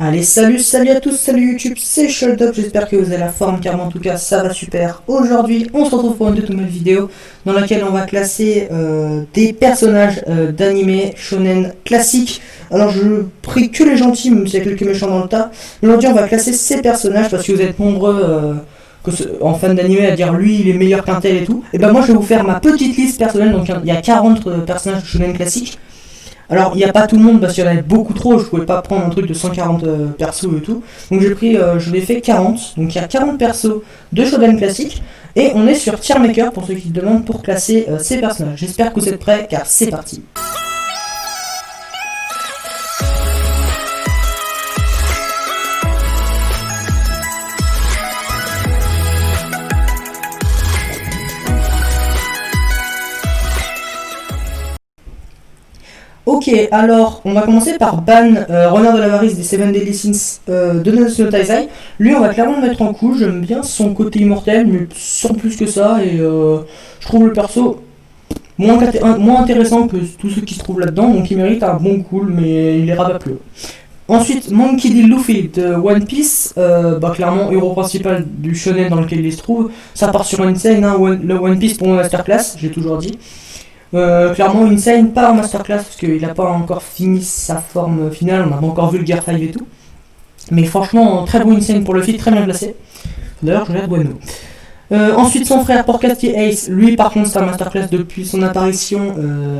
Allez, salut à tous, salut YouTube, c'est Shuldop, j'espère que vous avez la forme car en tout cas ça va super. Aujourd'hui on se retrouve pour une toute nouvelle vidéo dans laquelle on va classer des personnages d'anime shonen classiques. Alors je prie que les gentils, même s'il y a quelques méchants dans le tas. Aujourd'hui on va classer ces personnages parce que vous êtes nombreux en fan d'anime à dire lui il est meilleur qu'un tel et tout. Et ben moi je vais vous faire ma petite liste personnelle, donc il y a 40 personnages shonen classiques. Alors, il n'y a pas tout le monde parce qu'il y en avait beaucoup trop, je pouvais pas prendre un truc de 140 persos et tout. Donc je l'ai fait 40. Donc il y a 40 persos de shonen classique. Et on est sur Tier Maker pour ceux qui se demandent pour classer ces personnages. J'espère que vous êtes prêts car c'est parti. Ok, alors on va commencer par Ban, renard de l'avarice des Seven Deadly Sins de Nanatsu no Taizai. Lui, on va clairement le mettre en coup. J'aime bien son côté immortel, mais sans plus que ça. Et je trouve le perso moins intéressant que tous ceux qui se trouvent là-dedans. Donc il mérite un bon cool, mais il est rabat plus haut. Ensuite, Monkey D. Luffy de One Piece, clairement héros principal du shonen dans lequel il se trouve. Ça part sur Insane, hein, le One Piece pour moi masterclass, j'ai toujours dit. Clairement Insane pas en masterclass parce qu'il n'a pas encore fini sa forme finale, on n'a pas encore vu le Gear 5 et tout. Mais franchement, très bon Insane pour le feat, très bien placé. D'ailleurs, je regarde Bueno. Ensuite, son frère Porcasti Ace, lui par contre, c'est un masterclass depuis son apparition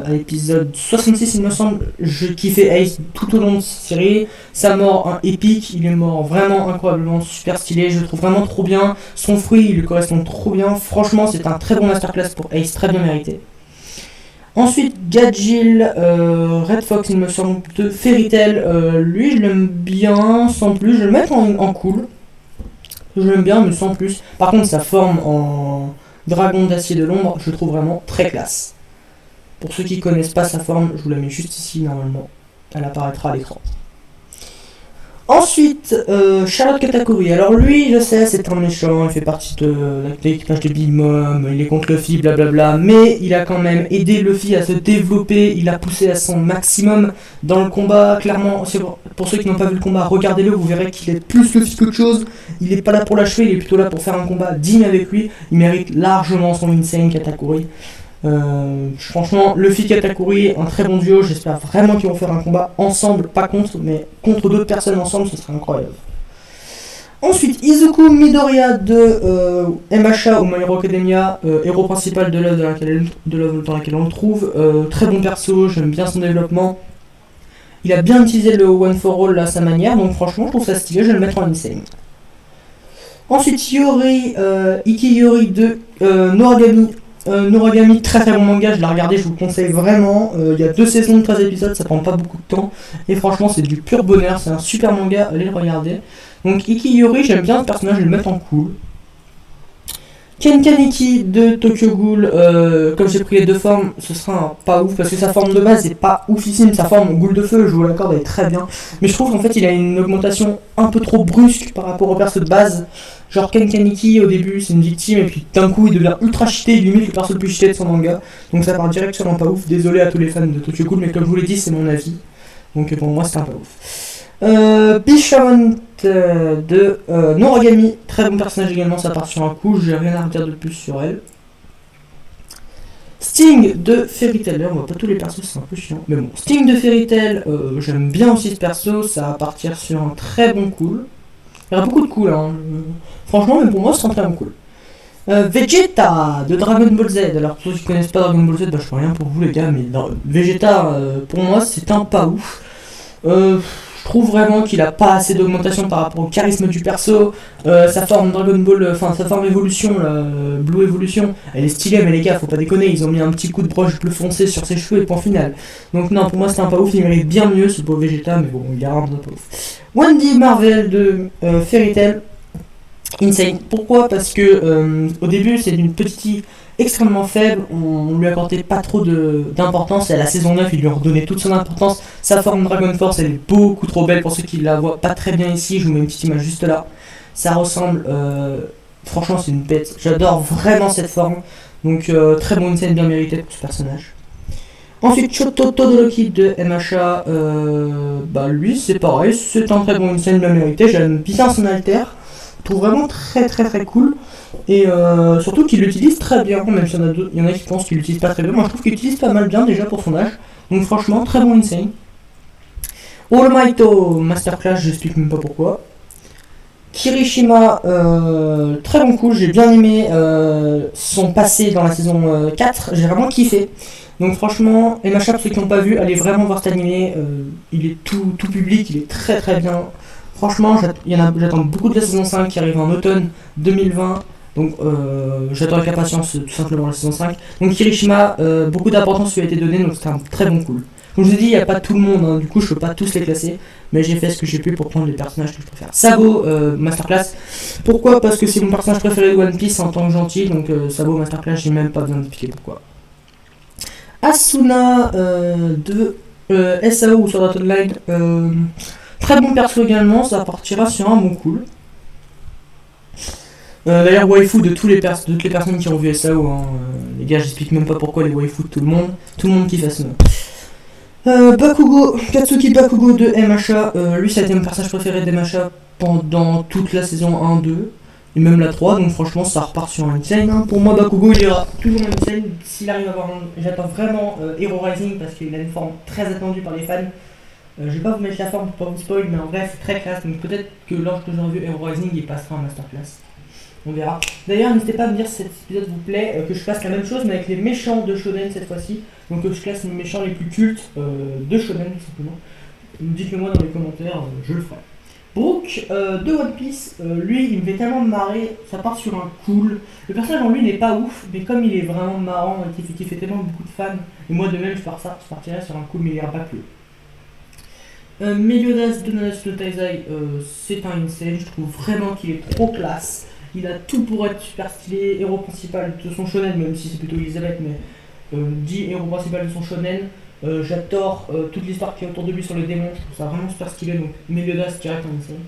à l'épisode 66, il me semble. Je kiffais Ace tout au long de cette série. Sa mort épique, il est mort vraiment incroyablement super stylé, je le trouve vraiment trop bien. Son fruit, il lui correspond trop bien. Franchement, c'est un très bon masterclass pour Ace, très bien mérité. Ensuite, Gajil, Red Fox, il me semble, de Fairy Tail, lui je l'aime bien, sans plus, je vais le mettre en cool. Je l'aime bien, mais sans plus. Par contre, sa forme en dragon d'acier de l'ombre, je trouve vraiment très classe. Pour ceux qui connaissent pas sa forme, je vous la mets juste ici, normalement. Elle apparaîtra à l'écran. Ensuite, Charlotte Katakuri. Alors lui, je sais, c'est un méchant, il fait partie de l'équipage de Big Mom, il est contre Luffy, blablabla, mais il a quand même aidé Luffy à se développer, il a poussé à son maximum dans le combat. Clairement, pour ceux qui n'ont pas vu le combat, regardez-le, vous verrez qu'il est plus Luffy qu'autre chose. Il n'est pas là pour l'achever, il est plutôt là pour faire un combat digne avec lui. Il mérite largement son Insane Katakuri. Franchement, Luffy Katakuri, un très bon duo, j'espère vraiment qu'ils vont faire un combat ensemble, pas contre, mais contre d'autres personnes ensemble, ce serait incroyable. Ensuite, Izuku Midoriya de MHA ou My Hero Academia, héros principal de l'œuvre dans laquelle on le trouve, très bon perso, j'aime bien son développement. Il a bien utilisé le One for All à sa manière, donc franchement je trouve ça stylé, je vais le mettre en Insane. Ensuite, Iki Yori de Noragami. Noragami, très très bon manga, je l'ai regardé, je vous le conseille vraiment. Il y a 2 saisons de 13 épisodes, ça prend pas beaucoup de temps. Et franchement, c'est du pur bonheur, c'est un super manga, allez le regarder. Donc Iki Yori, j'aime bien ce personnage, je vais le mettre en cool. Ken Kaneki de Tokyo Ghoul, comme j'ai pris les 2 formes, ce sera pas ouf parce que sa forme de base est pas oufissime, sa forme en Ghoul de feu, je vous l'accorde, elle est très bien. Mais je trouve qu'en fait il a une augmentation un peu trop brusque par rapport au perso de base. Genre Ken Kaneki au début c'est une victime et puis d'un coup il devient ultra cheaté, il limite le perso le plus cheaté de son manga. Donc ça part directement pas ouf, désolé à tous les fans de Tokyo Ghoul, mais comme je vous l'ai dit c'est mon avis. Donc pour moi c'est un peu ouf. Bishamon de Noragami, très bon personnage également, ça part sur un coup, j'ai rien à redire de plus sur elle. Sting de Fairy Tail, on voit pas tous les persos, c'est un peu chiant, mais bon. Sting de Fairy Tail, j'aime bien aussi ce perso, ça va partir sur un très bon cool. Il y aura beaucoup de cool, hein. Franchement, même pour moi, c'est un très bon cool. Vegeta de Dragon Ball Z. Alors pour ceux qui connaissent pas Dragon Ball Z, je fais rien pour vous les gars, mais Vegeta, pour moi, c'est un pas ouf. Je trouve vraiment qu'il a pas assez d'augmentation par rapport au charisme du perso. Sa forme Dragon Ball, sa forme évolution, Blue Evolution, elle est stylée, mais les gars, faut pas déconner, ils ont mis un petit coup de broche bleu foncé sur ses cheveux et point final. Donc non, pour moi c'est un pas ouf, il mérite bien mieux ce pauvre Vegeta, mais bon, il est un pas ouf. Wendy Marvel de Fairy Tail, Insane. Pourquoi? Parce que au début c'est d'une petite extrêmement faible, on lui accordait pas trop d'importance, et à la saison 9 il lui a redonné toute son importance. Sa forme Dragon Force elle est beaucoup trop belle pour ceux qui la voient pas très bien ici, je vous mets une petite image juste là. Ça ressemble, franchement c'est une bête, j'adore vraiment cette forme, donc très bon Insane bien mérité pour ce personnage. Ensuite, Shoto Todoroki de MHA, lui c'est pareil, c'est un très bon insane bien mérité, j'aime bien son alter, je trouve vraiment très très très cool, et surtout qu'il l'utilise très bien, même s'il y en a qui pensent qu'il l'utilise pas très bien, moi je trouve qu'il l'utilise pas mal bien déjà pour son âge, donc franchement très bon insane. All Mighto, Masterclass, j'explique même pas pourquoi. Kirishima, très bon coup, j'ai bien aimé son passé dans la saison 4, j'ai vraiment kiffé. Donc franchement, MHA, pour ceux qui n'ont pas vu, allez vraiment voir cet animé, il est tout public, il est très très bien. Franchement, j'attends beaucoup de la saison 5 qui arrive en automne 2020, donc j'attends avec impatience tout simplement la saison 5. Donc Kirishima, beaucoup d'importance lui a été donnée, donc c'était un très bon coup. Comme je vous ai dit, il n'y a pas tout le monde, hein, du coup je peux pas tous les classer, mais j'ai fait ce que j'ai pu pour prendre les personnages que je préfère. Sabo, Masterclass, pourquoi? Parce que c'est mon personnage préféré de One Piece en tant que gentil, donc Sabo, Masterclass, j'ai même pas besoin d'expliquer pourquoi. Asuna de SAO ou sur Dot Online, très bon perso également, ça partira sur un bon cool. D'ailleurs, waifu de toutes les personnes qui ont vu SAO, hein, les gars, j'explique même pas pourquoi les waifus de tout le monde kiffe Asuna. Bakugo, Katsuki Bakugo de MHA, lui ça a été mon personnage préféré de MHA pendant toute la saison 1-2 et même la 3, donc franchement ça repart sur un insane. Hein. Pour moi Bakugo il ira toujours un insane s'il arrive à avoir un... J'attends vraiment Hero Rising parce qu'il a une forme très attendue par les fans. Je vais pas vous mettre la forme pour pas vous spoil, mais en vrai c'est très classe, donc peut-être que lorsque j'aurai vu Hero Rising il passera en masterclass. On verra. D'ailleurs, n'hésitez pas à me dire si cet épisode vous plaît, que je fasse la même chose mais avec les méchants de Shonen cette fois-ci. Donc que je classe les méchants les plus cultes de Shonen tout simplement. Dites-le moi dans les commentaires, je le ferai. Brook de One Piece, lui il me fait tellement marrer, ça part sur un cool. Le personnage en lui n'est pas ouf, mais comme il est vraiment marrant et qui fait tellement beaucoup de fans, et moi de même je partirais sur un cool mais il ira pas plus. Meliodas de Nanatsu no Taizai, c'est un insane, je trouve vraiment qu'il est trop classe. Il a tout pour être super stylé, héros principal de son shonen, même si c'est plutôt Elisabeth, mais dit héros principal de son shonen. J'adore toute l'histoire qui est autour de lui sur les démons, je trouve ça vraiment super stylé, donc Meliodas direct en insane.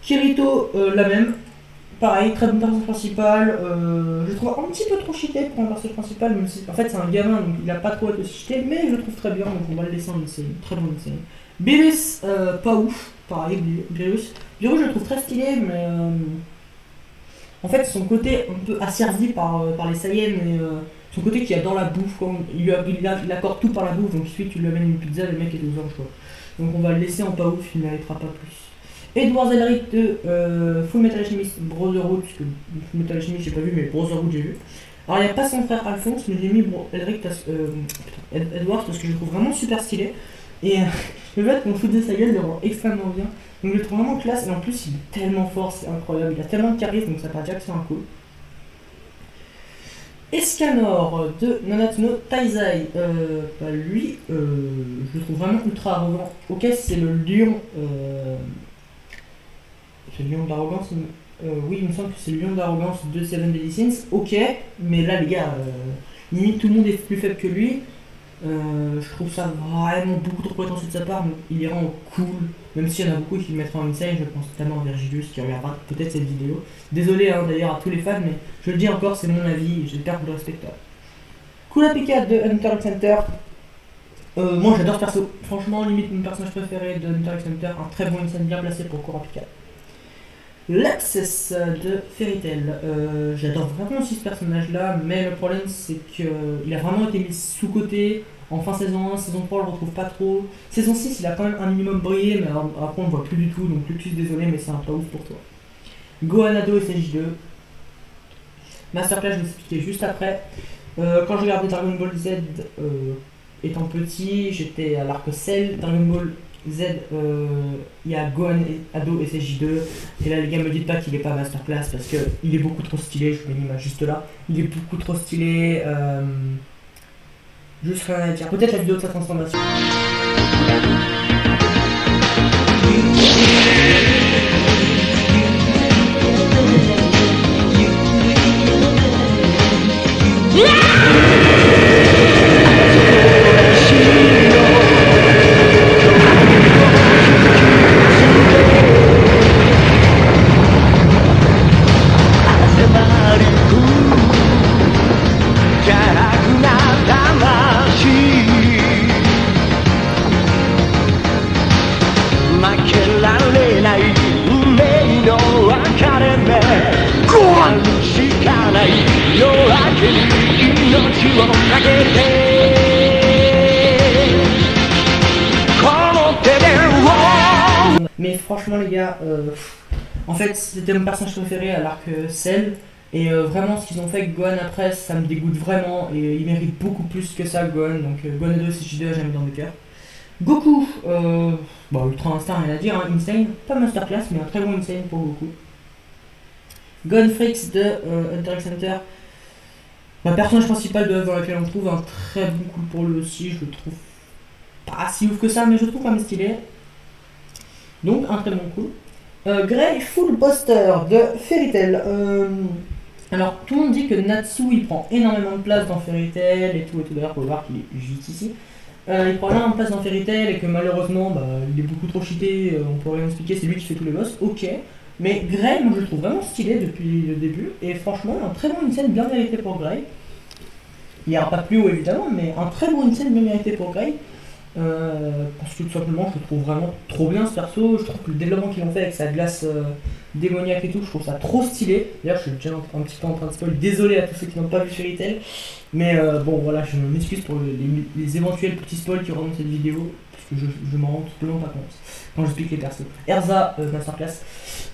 Kirito, la même, pareil, très bon personnage principal, je le trouve un petit peu trop cheaté pour un personnage principal, même si en fait c'est un gamin donc il a pas trop été cheaté, mais je le trouve très bien, donc on va le laisser en insane, très bon insane. Beerus, pas ouf, pareil, Beerus je le trouve très stylé, mais en fait, son côté un peu asservi par les Saiyans et son côté qui adore la bouffe, quoi. Il accorde tout par la bouffe, donc il suffit que tu lui amènes une pizza, le mec est aux anges, quoi. Donc on va le laisser en pas ouf, il ne méritera pas plus. Edward Elric de Full Metal Alchemist Brotherhood, parce que Full Metal Alchemist j'ai pas vu, mais Brotherhood j'ai vu. Alors il n'y a pas son frère Alphonse, mais j'ai mis Elric Edward parce que je le trouve vraiment super stylé. Et le fait qu'on fout de sa gueule le rend extrêmement bien. Donc je le trouve vraiment classe et en plus il est tellement fort, c'est incroyable, il a tellement de charisme donc ça part direct sur un coup. Escanor de Nanatsu no Taizai, lui je le trouve vraiment ultra arrogant. Ok c'est le lion, c'est le lion de l'arrogance, oui il me semble que c'est le lion de l'arrogance de Seven Deadly Sins, ok, mais là les gars, limite tout le monde est plus faible que lui. Je trouve ça vraiment beaucoup trop prétentieux de sa part, donc il ira en cool, même s'il y en a beaucoup qui le mettraient en insane, je pense notamment à Virgilius qui regardera peut-être cette vidéo. Désolé hein, d'ailleurs à tous les fans, mais je le dis encore, c'est mon avis, j'espère que vous le respectez. Kurapika de Hunter x Hunter, moi j'adore ce perso, franchement limite mon personnage préféré de Hunter x Hunter, un très bon insane bien placé pour Kurapika. L'access de Fairy Tail, j'adore vraiment aussi ce personnage là, mais le problème c'est qu'il a vraiment été mis sous-côté en fin saison 1, saison 3 on le retrouve pas trop. Saison 6 il a quand même un minimum brillé, mais après on le voit plus du tout, donc Luctus désolé mais c'est un pas ouf pour toi. Gohanado et SJ2, Masterclass je vais l'expliquer juste après. Quand je regardais Dragon Ball Z étant petit, j'étais à l'arc Cell, Dragon Ball Z, il y a Gohan, Ado et SJ2, et là les gars me dites pas qu'il est pas masterclass parce que il est beaucoup trop stylé, je vous mets l'image juste là, il est beaucoup trop stylé, juste rien à dire, peut-être la vidéo de sa transformation.邪悪な魂 Mais franchement les gars, en fait c'était mon personnage préféré à l'arc Cell. Et vraiment ce qu'ils ont fait avec Gohan après ça me dégoûte vraiment. Et il mérite beaucoup plus que ça Gohan. Donc Gohan 2 CG2 j'ai mis dans mes cœurs. Goku, bon Ultra Instinct rien à dire, hein, Insane. Pas Masterclass mais un très bon Insane pour Goku. Gohan Freaks de Hunter x Hunter. Le personnage principal de l'œuvre dans laquelle on trouve un très bon coup pour lui aussi. Je le trouve pas si ouf que ça mais je le trouve quand même stylé. Donc un très bon coup. Grey Full Buster de Fairy Tail. Alors tout le monde dit que Natsu il prend énormément de place dans Fairy Tail et tout d'ailleurs faut voir qu'il est juste ici. Il prend énormément de place dans Fairy Tail et que malheureusement il est beaucoup trop cheaté, on peut rien expliquer, c'est lui qui fait tous les boss, ok. Mais Grey moi je le trouve vraiment stylé depuis le début et franchement un très bon insane bien mérité pour Grey. Il ira pas plus haut évidemment mais un très bon insane bien mérité pour Grey. Parce que tout simplement je le trouve vraiment trop bien ce perso, je trouve que le développement qu'ils ont fait avec sa glace démoniaque et tout, je trouve ça trop stylé. D'ailleurs je suis déjà un petit peu en train de spoil, désolé à tous ceux qui n'ont pas vu Fairy Tail. Mais bon voilà, je m'excuse pour les éventuels petits spoils qui auront dans cette vidéo, parce que je m'en rends tout simplement pas compte quand j'explique les persos. Erza, Masterclass.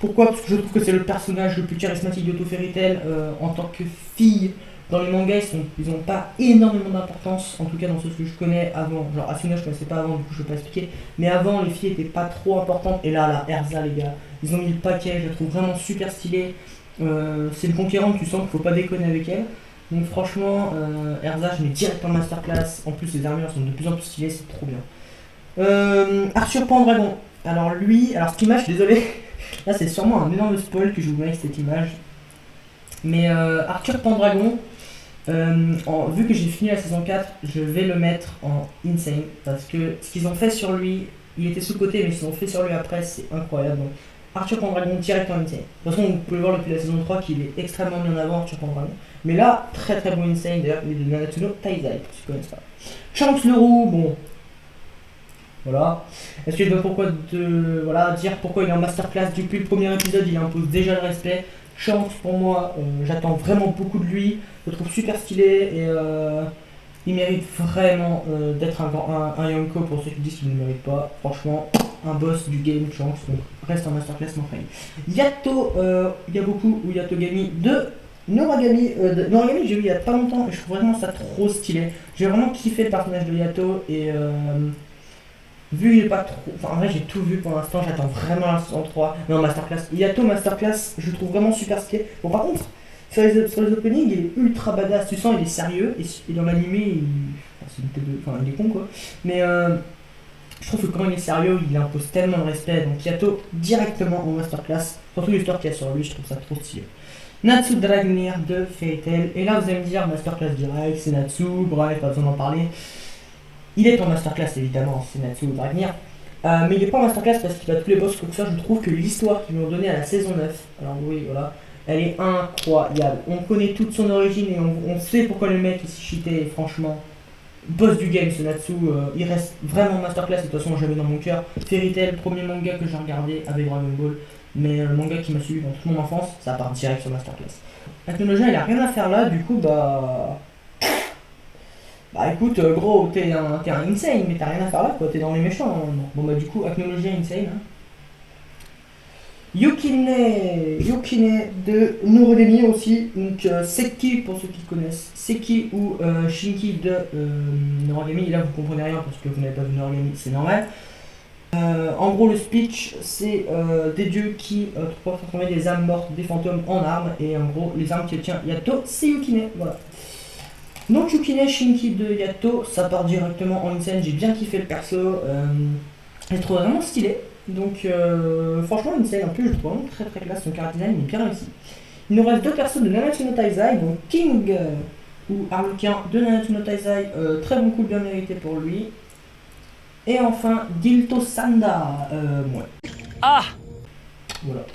Pourquoi? Parce que je trouve que c'est le personnage le plus charismatique de tout Fairy Tail en tant que fille. Dans les mangas, ils ont pas énormément d'importance, en tout cas dans ce que je connais avant. Genre Asuna, je connaissais pas avant, du coup je vais pas expliquer. Mais avant, les filles étaient pas trop importantes. Et là, Erza, les gars, ils ont mis le paquet, je la trouve vraiment super stylée. C'est une conquérante, tu sens qu'il faut pas déconner avec elle. Donc franchement, Erza, je mets direct en masterclass. En plus, les armures sont de plus en plus stylées, c'est trop bien. Arthur Pendragon. Alors cette image, je suis désolé. Là, c'est sûrement un énorme spoil que je vous mets avec cette image. Mais Arthur Pendragon. Vu que j'ai fini la saison 4, je vais le mettre en insane parce que ce qu'ils ont fait sur lui, il était sous-côté mais ce qu'ils ont fait sur lui après c'est incroyable. Donc Arthur Pendragon direct en insane. De toute façon vous pouvez voir depuis la saison 3 qu'il est extrêmement bien avant Arthur Pendragon. Mais là très très bon insane, d'ailleurs il est de Nanatsu no Taizai si tu connais ça. Shanks le roux, bon. Voilà. Est-ce que je dois dire pourquoi il est en masterclass depuis le premier épisode, il impose déjà le respect. Shanks pour moi, j'attends vraiment beaucoup de lui, je le trouve super stylé et il mérite vraiment d'être un Yonko pour ceux qui disent qu'il ne le mérite pas. Franchement, un boss du game Shanks, donc reste en masterclass mon frère. Yato, Yaboku ou Yatogami de Noragami, Noragami que j'ai vu il y a pas longtemps et je trouve vraiment ça trop stylé. J'ai vraiment kiffé le personnage de Yato et vu que j'ai pas trop. Enfin, en vrai, j'ai tout vu pour l'instant, j'attends vraiment la saison 3. Non, Masterclass. Yato Masterclass, je le trouve vraiment super stylé. Bon, par contre, sur les openings, il est ultra badass. Tu sens, il est sérieux. Et dans l'animé, il est con quoi. Mais je trouve que quand il est sérieux, il impose tellement de respect. Donc, Yato directement en Masterclass. Surtout l'histoire qu'il y a sur lui, je trouve ça trop stylé. Natsu Dragnir de Fairy Tail. Et là, vous allez me dire, Masterclass direct, c'est Natsu. Bref, pas besoin d'en parler. Il est en masterclass évidemment, c'est Natsu Dragnir. Mais il est pas en masterclass parce qu'il a tous les boss comme ça. Je trouve que l'histoire qu'ils lui ont donnée à la saison 9, alors oui, voilà, elle est incroyable. On connaît toute son origine et on sait pourquoi le mec est si cheaté. Et franchement, boss du game ce Natsu, il reste vraiment en masterclass. De toute façon, j'avais dans mon cœur Fairy Tail, premier manga que j'ai regardé avec Dragon Ball. Mais le manga qui m'a suivi dans toute mon enfance, ça part direct sur masterclass. La technologie, elle a rien à faire là, du coup, Bah écoute gros, t'es un insane, mais t'as rien à faire là quoi, t'es dans les méchants normalement. Bon bah du coup, Acnologia insane. Hein. Yukine de Noragami aussi, donc Seki pour ceux qui connaissent, Seki ou Shinki de Noragami, et là vous comprenez rien parce que vous n'avez pas vu Noragami, c'est normal. En gros le speech c'est des dieux qui peuvent transformer des âmes mortes, des fantômes en armes, et en gros les armes qu'il tient Yato c'est Yukine, voilà. Donc Yukine Shinki de Yato, ça part directement en insane, j'ai bien kiffé le perso, je le trouve vraiment stylé, donc franchement insane en plus je le trouve vraiment très très classe, son character design il est bien réussi. Il nous reste deux persos de Nanatsu no Taizai, donc King ou Harlequin de Nanatsu no Taizai, très bon coup bien mérité pour lui. Et enfin Gilto Sanda, ouais. Ah voilà.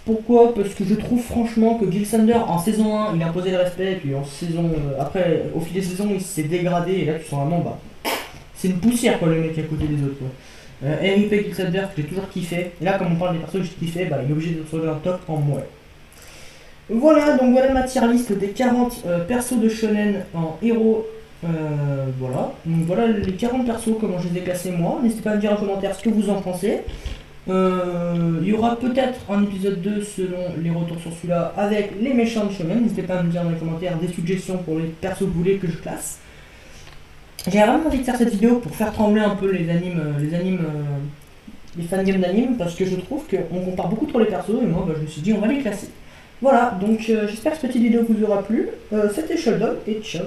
Pourquoi? Parce que je trouve franchement que Gilsander en saison 1 il a imposé le respect, et puis en saison après au fil des saisons il s'est dégradé et là tu sens vraiment c'est une poussière quoi le mec à côté des autres quoi. RIP Gilsander que j'ai toujours kiffé, et là comme on parle des persos que j'ai kiffé, il est obligé de sauver un top en moi. Voilà, donc voilà ma tier list des 40 persos de shonen en héros. Voilà, donc voilà les 40 persos, comment je les ai classés moi. N'hésitez pas à me dire en commentaire ce que vous en pensez. Il y aura peut-être un épisode 2 selon les retours sur celui-là avec les méchants de shonen. N'hésitez pas à me dire dans les commentaires des suggestions pour les persos que vous voulez que je classe. J'ai vraiment envie de faire cette vidéo pour faire trembler un peu les fangames d'anime, parce que je trouve qu'on compare beaucoup trop les persos et moi je me suis dit on va les classer. Voilà, donc j'espère que cette petite vidéo vous aura plu. C'était Sheldon et ciao.